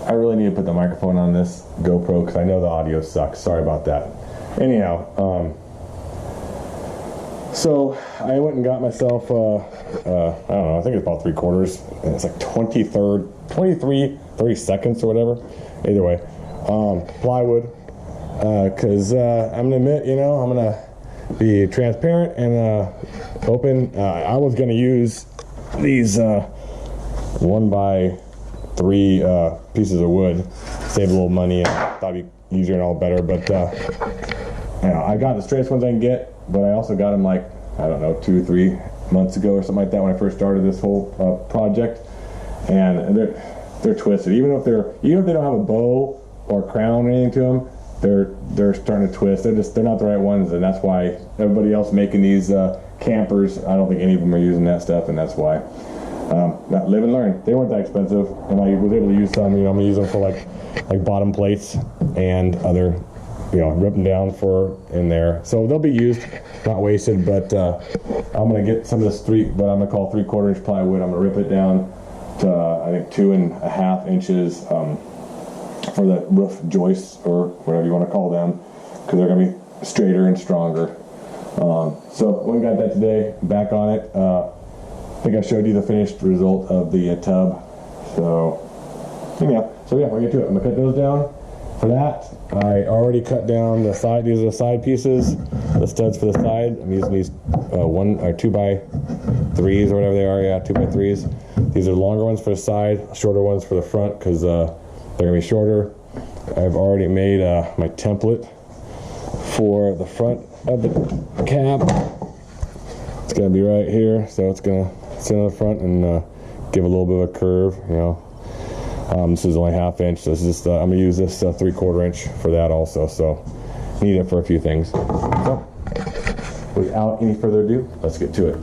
I really need to put the microphone on this GoPro because I know the audio sucks. Sorry about that. Anyhow, so I went and got myself, I don't know, I think it's about 3/4, and it's like 23, 30 seconds or whatever. Either way, plywood, because I'm gonna admit, you know, I'm gonna be transparent and open. I was gonna use these 1x3 pieces of wood, save a little money, and thought it'd be easier and all better. But you know, I got the straightest ones I can get, but I also got them like, I don't know, 2-3 months ago or something like that when I first started this whole project, and they're twisted. Even if they don't have a bow or crown or anything to them, they're starting to twist. They're not the right ones, and that's why everybody else making these campers, I don't think any of them are using that stuff, and that's why. Not live and learn. They weren't that expensive, and I was able to use some. You know, I'm gonna use them for like bottom plates and other, you know, rip them down for in there. So they'll be used, not wasted. But I'm gonna get some of this what I'm gonna call 3/4 inch plywood. I'm gonna rip it down to I think 2.5 inches for the roof joists or whatever you want to call them, because they're gonna be straighter and stronger. So we got that today. Back on it. I think I showed you the finished result of the tub. So yeah, we'll get to it. I'm gonna cut those down. For that, I already cut down the side. These are the side pieces, the studs for the side. I'm using these 1 or 2x3s or whatever they are. Yeah, 2x3s. These are longer ones for the side, shorter ones for the front because they're gonna be shorter. I've already made my template for the front of the cab. It's gonna be right here, so it's gonna sit on the front and give a little bit of a curve, you know. This is only 1/2 inch, so this is just, I'm gonna use this 3/4 inch for that also, so need it for a few things. So without any further ado, let's get to it.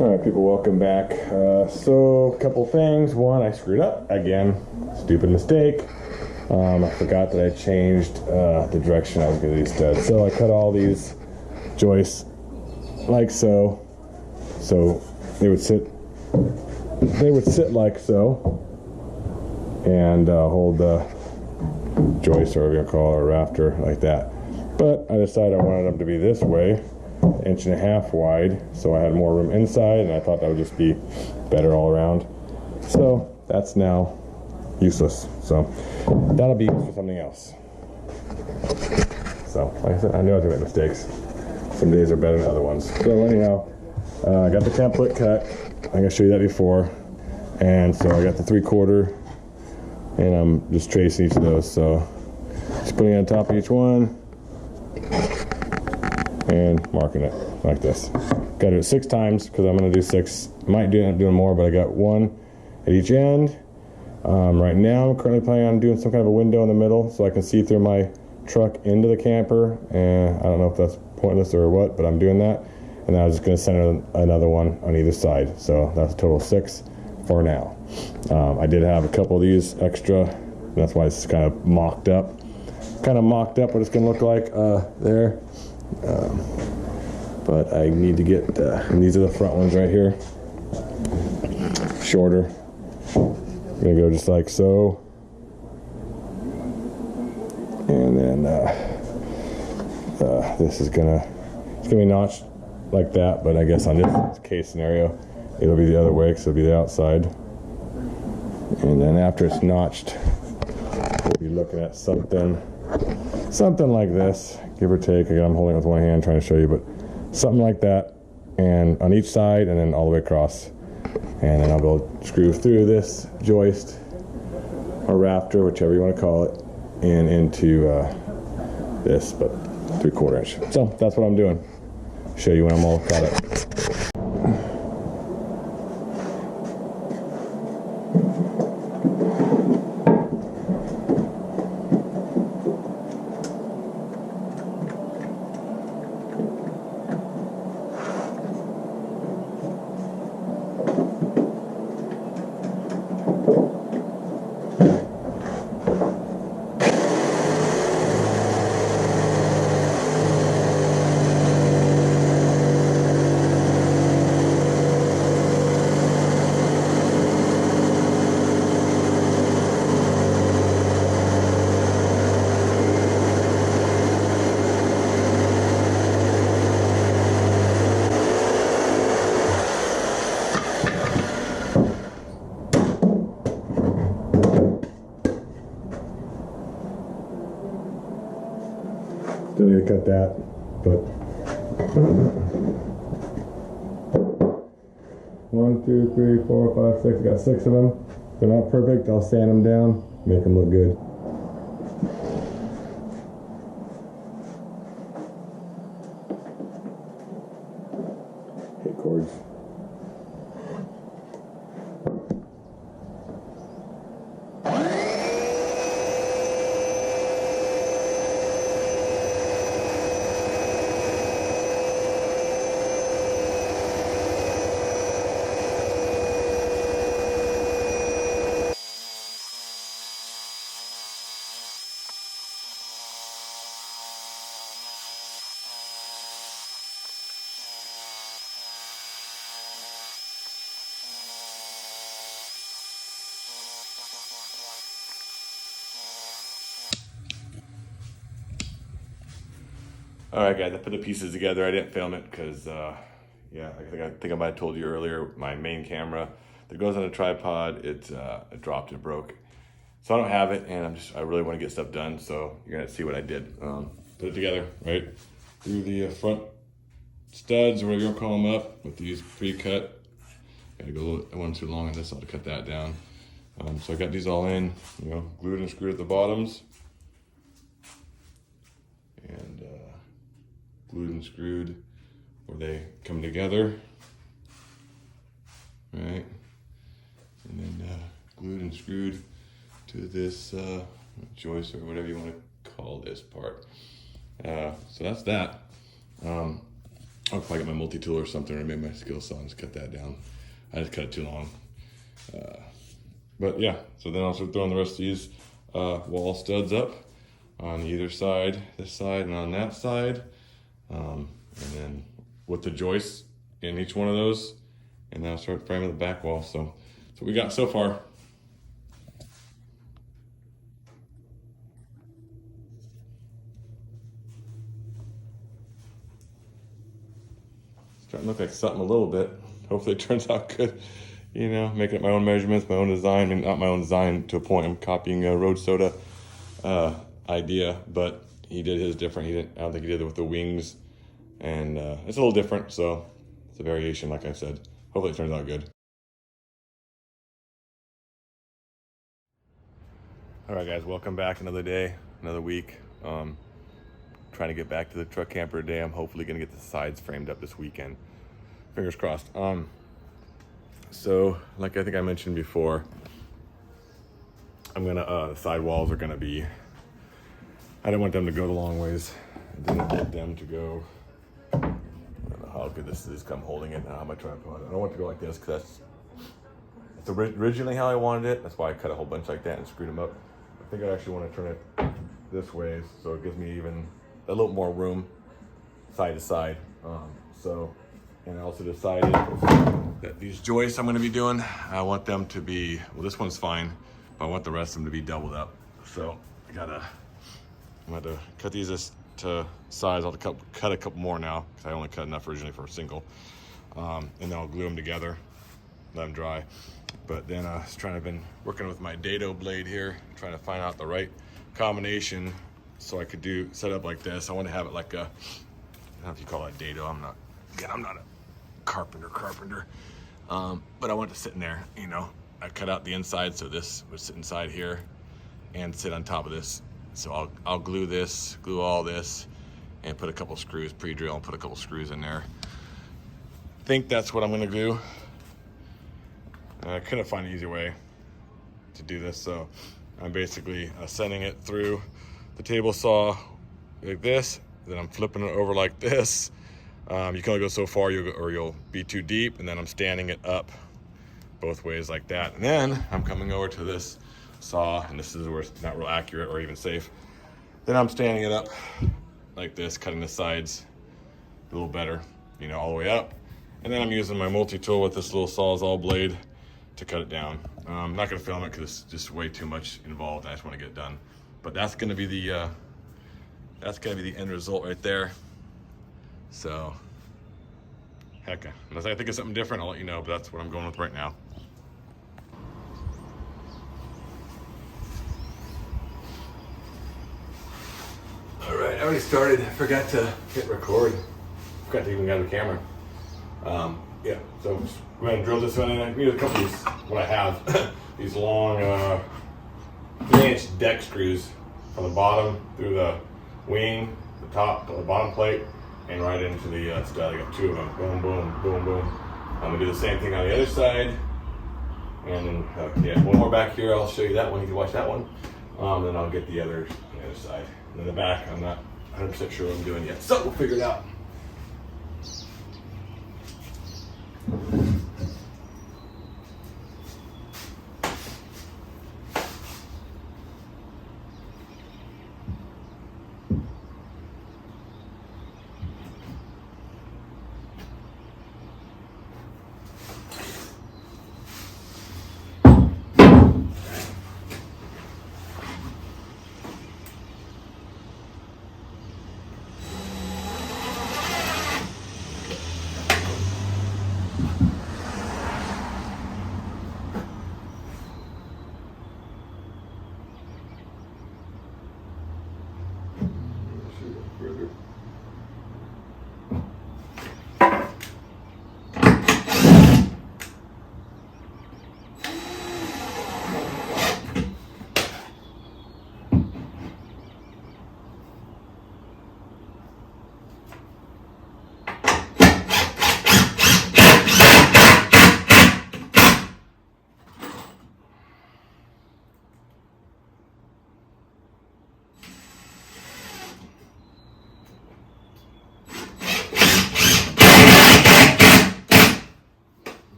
All right, people, welcome back. So, a couple things. One, I screwed up again. Stupid mistake. I forgot that I changed the direction I was going to do these studs. So I cut all these joists like so. So they would sit like so, and hold the joist, or whatever you call it, or rafter like that. But I decided I wanted them to be this way, 1.5 inches wide, so I had more room inside, and I thought that would just be better all around. So that's now useless. So that'll be used for something else. So like I said, I know I can make mistakes. Some days are better than other ones. So anyhow, I got the template cut. I'm gonna show you that before. And so I got the 3/4, and I'm just tracing each of those. So just putting it on top of each one and marking it like this. Got to do it 6 times because I'm gonna do 6. Might end up doing more, but I got 1 at each end. Right now I'm currently planning on doing some kind of a window in the middle so I can see through my truck into the camper, and I don't know if that's pointless or what, but I'm doing that. And then I was just going to center another one on either side. So that's a total of 6 for now. I did have a couple of these extra. That's why it's kind of mocked up. Kind of mocked up what it's going to look like there. But I need to get, and these are the front ones right here. Shorter. I'm going to go just like so. And then this is it's going to be notched like that, but I guess on this case scenario, it'll be the other way because it'll be the outside. And then after it's notched, we'll be looking at something like this, give or take. Again, I'm holding it with one hand trying to show you, but something like that, and on each side, and then all the way across. And then I'll go screw through this joist or rafter, whichever you want to call it, and into this, but 3/4 inch. So that's what I'm doing. Show you when I'm all caught up. Still need to cut that, but 1, 2, 3, 4, 5, 6. I got 6 of them. They're not perfect. I'll sand them down, make them look good. Hit cords. All right, guys, I put the pieces together. I didn't film it because, yeah, I think I might have told you earlier, my main camera that goes on a tripod, it dropped and broke. So I don't have it, and I really want to get stuff done, so you're going to see what I did. Put it together, right? Through the front studs, or whatever you want to call them, up with these pre-cut. Gotta go one too long on this, I'll have to cut that down. So I got these all in, glued and screwed at the bottoms. And glued and screwed where they come together, right? And then glued and screwed to this joist, or whatever you want to call this part. So that's that. I'll probably get my multi-tool or something, or maybe my skill saw and just cut that down. I just cut it too long. But yeah, so then I'll start throwing the rest of these wall studs up on either side, this side and on that side. And then with the joists in each one of those, and then I'll start framing the back wall. So that's what we got so far. Starting to look like something a little bit. Hopefully it turns out good. You know, making up my own measurements, my own design. I mean, not my own design to a point. I'm copying a Road Soda idea, but he did his different. I don't think he did it with the wings, and it's a little different. So it's a variation, like I said. Hopefully it turns out good. All right, guys, welcome back. Another day, another week. Trying to get back to the truck camper today. I'm hopefully gonna get the sides framed up this weekend. Fingers crossed. So, like I think I mentioned before, I'm gonna, the side walls are gonna be, I didn't want them to go the long ways. I didn't want them to go, I don't know how good this is, I'm holding it now on my tripod. I don't want it to go like this, because that's originally how I wanted it. That's why I cut a whole bunch like that and screwed them up. I think I actually want to turn it this way, so it gives me even a little more room side to side. And I also decided that these joists I'm going to be doing, I want them to be, well, this one's fine, but I want the rest of them to be doubled up. So I'm going to cut these to size. I'll cut a couple more now, because I only cut enough originally for a single. And then I'll glue them together, let them dry. But then I was been working with my dado blade here, trying to find out the right combination so I could set up like this. I want to have it like a, I don't know if you call it dado. I'm not a carpenter. But I want it to sit in there, you know. I cut out the inside, so this would sit inside here and sit on top of this. So I'll glue all this, and put a couple screws, pre-drill, and put a couple screws in there. I think that's what I'm gonna do. I couldn't find an easier way to do this, so I'm basically sending it through the table saw like this, then I'm flipping it over like this. You can only go so far, you'll be too deep, and then I'm standing it up both ways like that. And then I'm coming over to this saw, and this is where it's not real accurate or even safe. Then I'm standing it up like this, cutting the sides a little better, you know, all the way up. And then I'm using my multi-tool with this little Sawzall blade to cut it down. I'm not gonna film it because it's just way too much involved. I just want to get it done. But that's gonna be the end result right there. So, heck, unless I think of something different, I'll let you know, but that's what I'm going with right now. All right, I already started. I forgot to hit record. Forgot to even grab the camera. Yeah, so I'm just going to drill this one in. I need a couple of these, what I have, these long 3-inch deck screws from the bottom through the wing, the top, the bottom plate, and right into the stud. I got 2 of them. Boom, boom, boom, boom. I'm gonna do the same thing on the other side. And then, yeah, one more back here. I'll show you that one. You can watch that one. Then I'll get the other side. And then the back, I'm not 100% sure what I'm doing yet. So we'll figure it out.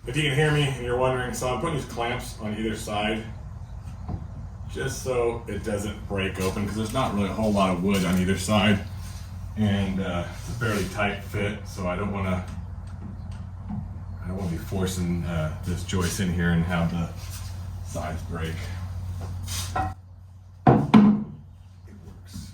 if you can hear me and you're wondering, so I'm putting these clamps on either side just so it doesn't break open, because there's not really a whole lot of wood on either side, and it's a fairly tight fit, so I don't want to be forcing this joist in here and have the sides break. It works.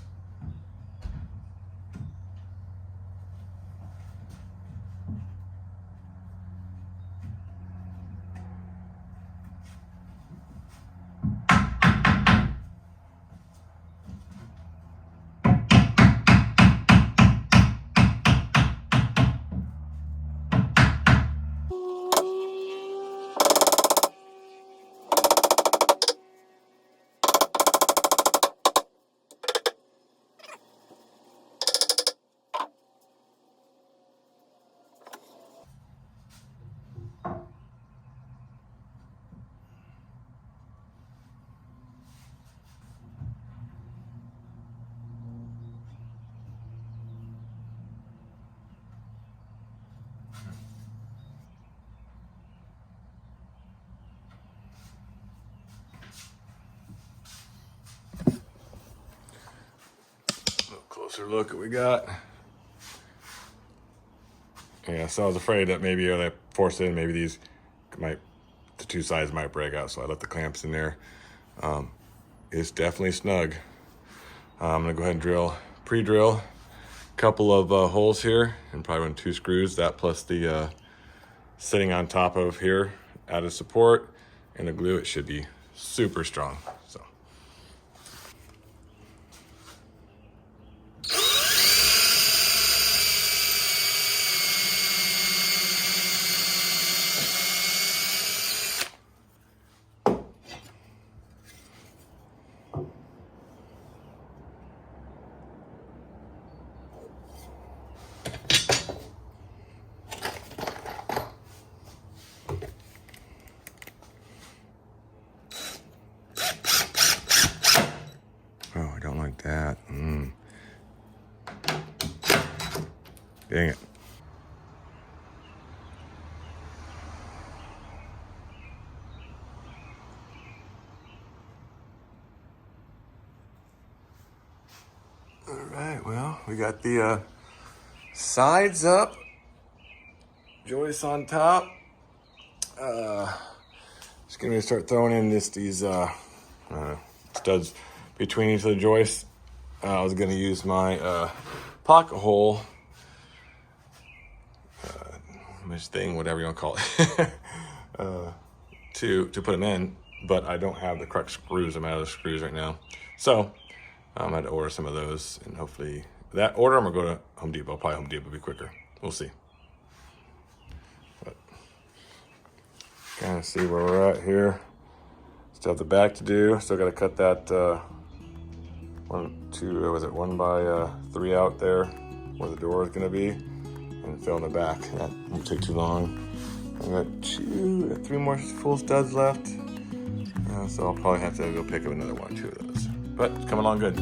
Closer look what we got. Yeah, so I was afraid that maybe if I forced it in, maybe the two sides might break out, so I left the clamps in there. It's definitely snug. I'm gonna go ahead and pre-drill a couple of holes here, and probably run 2 screws, that plus the sitting on top of here, added support, and the glue. It should be super strong. So. Oh, I don't like that. Dang it. All right, well, we got the sides up, joists on top. Just gonna start throwing in these studs between each of the joists. I was gonna use my pocket hole, whatever you want to call it, to put them in, but I don't have the correct screws. I'm out of the screws right now, so I'm gonna order some of those, and hopefully that order I'm gonna go to Home Depot. Probably Home Depot will be quicker. We'll see. But kind of see where we're at here. Still have the back to do. Still got to cut that 1 by 3 out there where the door is going to be, and fill in the back. That won't take too long. I've got 3 more full studs left, so I'll probably have to go pick up another 1 or 2 of those. But it's coming along good.